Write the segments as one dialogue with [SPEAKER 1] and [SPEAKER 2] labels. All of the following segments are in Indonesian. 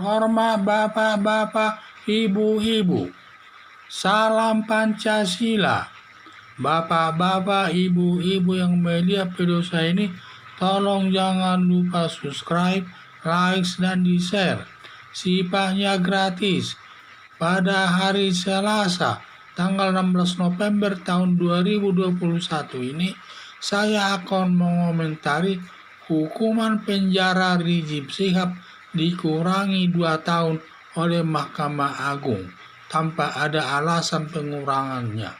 [SPEAKER 1] terhormat bapak-bapak, ibu-ibu. Salam Pancasila. Bapak-bapak, ibu-ibu yang melihat video saya ini, tolong jangan lupa subscribe, like, dan di-share. Sifatnya gratis. Pada hari Selasa, tanggal 16 November tahun 2021 ini, saya akan mengomentari hukuman penjara Rizik Syihab dikurangi 2 tahun oleh Mahkamah Agung tanpa ada alasan pengurangannya.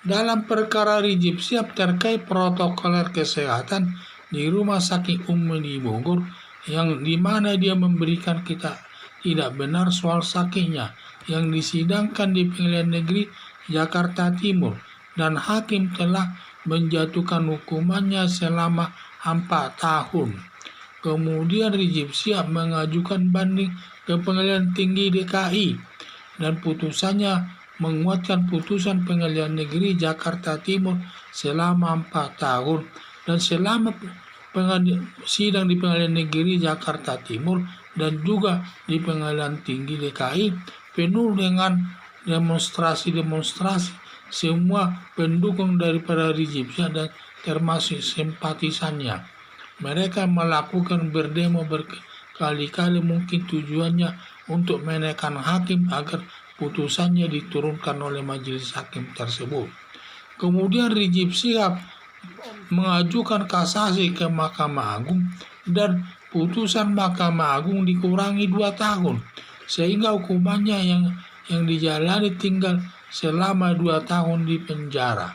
[SPEAKER 1] Dalam perkara Rizik Syihab terkait protokol kesehatan di Rumah Sakit Umi di Bogor, yang dimana dia memberikan kita tidak benar soal sakitnya, yang disidangkan di Pengadilan Negeri Jakarta Timur, dan hakim telah menjatuhkan hukumannya selama 4 tahun. Kemudian Rizik Syihab mengajukan banding ke Pengadilan Tinggi DKI, dan putusannya menguatkan putusan Pengadilan Negeri Jakarta Timur selama 4 tahun, dan selama sidang di Pengadilan Negeri Jakarta Timur dan juga di Pengadilan Tinggi DKI penuh dengan demonstrasi semua pendukung daripada Rizik Syihab dan termasuk simpatisannya. Mereka melakukan berdemo berkali-kali, mungkin tujuannya untuk menekan hakim agar putusannya diturunkan oleh majelis hakim tersebut. Kemudian Rizik Syihab mengajukan kasasi ke Mahkamah Agung, dan putusan Mahkamah Agung dikurangi 2 tahun, sehingga hukumannya yang dijalani tinggal selama 2 tahun di penjara.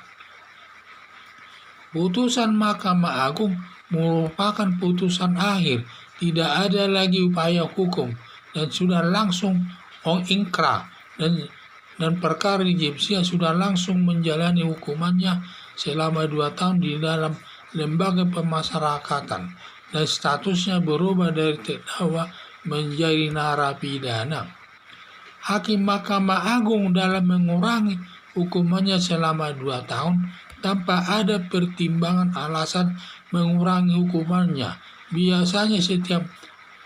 [SPEAKER 1] Putusan Mahkamah Agung merupakan putusan akhir, tidak ada lagi upaya hukum, dan sudah langsung ingkrah, dan perkara Rizik Syihab sudah langsung menjalani hukumannya selama 2 tahun di dalam lembaga pemasyarakatan, dan statusnya berubah dari terdakwa menjadi narapidana. Hakim Mahkamah Agung dalam mengurangi hukumannya selama 2 tahun tanpa ada pertimbangan alasan mengurangi hukumannya. Biasanya setiap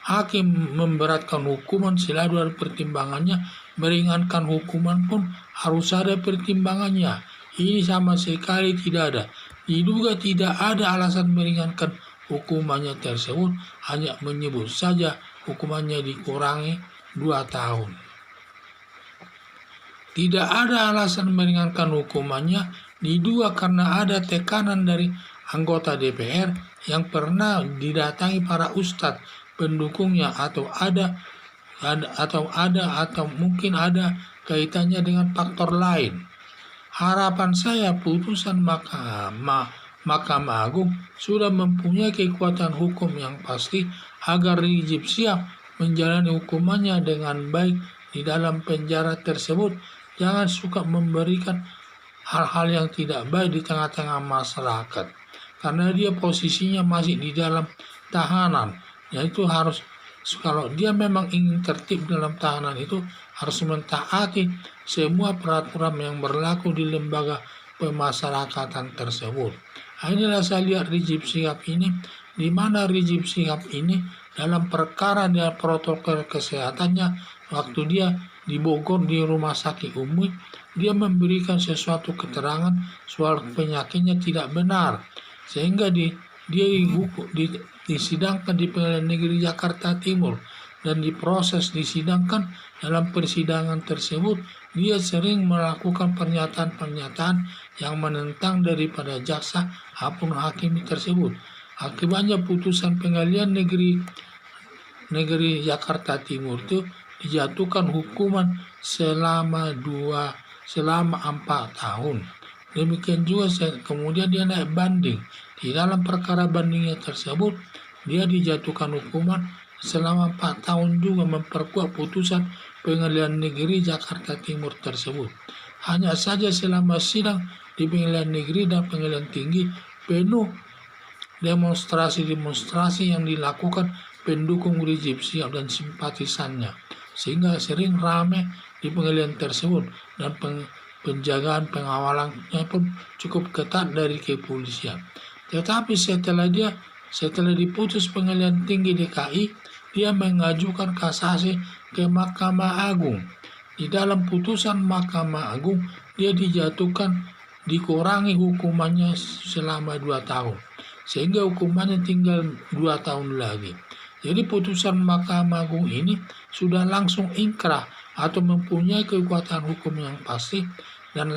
[SPEAKER 1] hakim memberatkan hukuman selalu ada pertimbangannya, meringankan hukuman pun harus ada pertimbangannya. Ini sama sekali tidak ada. Diduga tidak ada alasan meringankan hukumannya tersebut, hanya menyebut saja hukumannya dikurangi 2 tahun. Tidak ada alasan meringankan hukumannya, diduga karena ada tekanan dari anggota DPR yang pernah didatangi para ustadz pendukungnya, atau mungkin ada kaitannya dengan faktor lain. Harapan saya putusan Mahkamah Agung sudah mempunyai kekuatan hukum yang pasti agar Rizik Syihab menjalani hukumannya dengan baik di dalam penjara tersebut. Jangan suka memberikan hal-hal yang tidak baik di tengah-tengah masyarakat, karena dia posisinya masih di dalam tahanan, yaitu harus, kalau dia memang ingin tertib dalam tahanan itu, harus mentaati semua peraturan yang berlaku di lembaga pemasyarakatan tersebut. Inilah saya lihat Rizik Syihab ini, di mana Rizik Syihab ini dalam perkara dia protokol kesehatannya, waktu dia di Bogor di Rumah Sakit Umi, dia memberikan sesuatu keterangan soal penyakitnya tidak benar, sehingga dia disidangkan di Pengadilan Negeri Jakarta Timur, dan diproses disidangkan. Dalam persidangan tersebut dia sering melakukan pernyataan-pernyataan yang menentang daripada jaksa maupun hakim tersebut. Akibatnya putusan Pengadilan Negeri Jakarta Timur itu dijatuhkan hukuman selama 4 tahun. Demikian juga kemudian dia naik banding. Di dalam perkara bandingnya tersebut dia dijatuhkan hukuman selama 4 tahun juga, memperkuat putusan Pengadilan Negeri Jakarta Timur tersebut. Hanya saja selama sidang di Pengadilan Negeri dan Pengadilan Tinggi penuh demonstrasi yang dilakukan pendukung Rizik Syihab dan simpatisannya, sehingga sering ramai di pengadilan tersebut, dan penjagaan pengawalannya pun cukup ketat dari kepolisian. Tetapi setelah dia setelah diputus Pengadilan Tinggi DKI, dia mengajukan kasasi ke Mahkamah Agung. Di dalam putusan Mahkamah Agung, dia dikurangi hukumannya selama 2 tahun, sehingga hukumannya tinggal 2 tahun lagi. Jadi putusan Mahkamah Agung ini sudah langsung inkrah atau mempunyai kekuatan hukum yang pasti, dan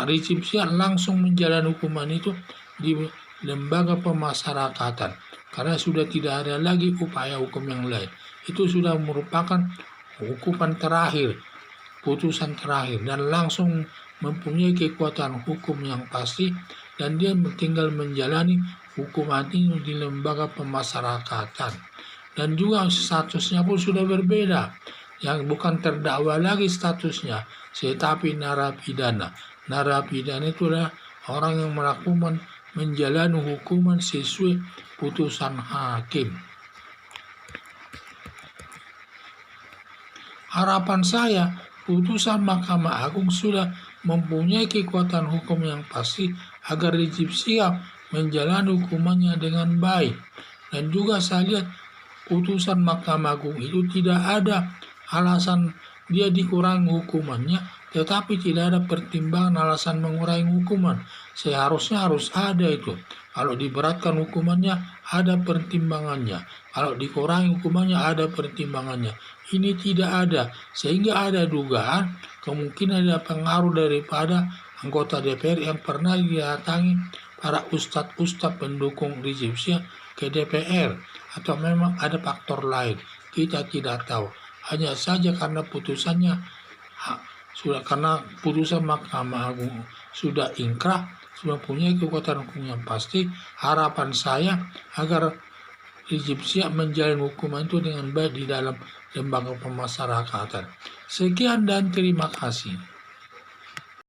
[SPEAKER 1] Rizik Syihab langsung menjalani hukuman itu di lembaga pemasyarakatan, karena sudah tidak ada lagi upaya hukum yang lain. Itu sudah merupakan hukuman terakhir, putusan terakhir, dan langsung mempunyai kekuatan hukum yang pasti, dan dia tinggal menjalani hukuman ini di lembaga pemasyarakatan. Dan juga statusnya pun sudah berbeda, yang bukan terdakwa lagi statusnya, tetapi narapidana. Narapidana itu adalah orang yang melakukan menjalani hukuman sesuai putusan hakim. Harapan saya, putusan Mahkamah Agung sudah mempunyai kekuatan hukum yang pasti agar Rizik Syihab menjalani hukumannya dengan baik. Dan juga saya lihat putusan Mahkamah Agung itu tidak ada alasan dia dikurangi hukumannya, tetapi tidak ada pertimbangan alasan mengurangi hukuman. Seharusnya harus ada itu. Kalau diberatkan hukumannya, ada pertimbangannya. Kalau dikurangi hukumannya, ada pertimbangannya. Ini tidak ada, sehingga ada dugaan kemungkinan ada pengaruh daripada anggota DPR yang pernah didatangi para ustadz-ustadz pendukung Rizik Syihab ke DPR, atau memang ada faktor lain. Kita tidak tahu. Hanya saja karena putusan Mahkamah Agung sudah inkrah, sudah punya kekuatan hukum yang pasti. Harapan saya agar Rizik Syihab menjalani hukuman itu dengan baik di dalam lembaga pemasyarakatan. Sekian dan terima kasih.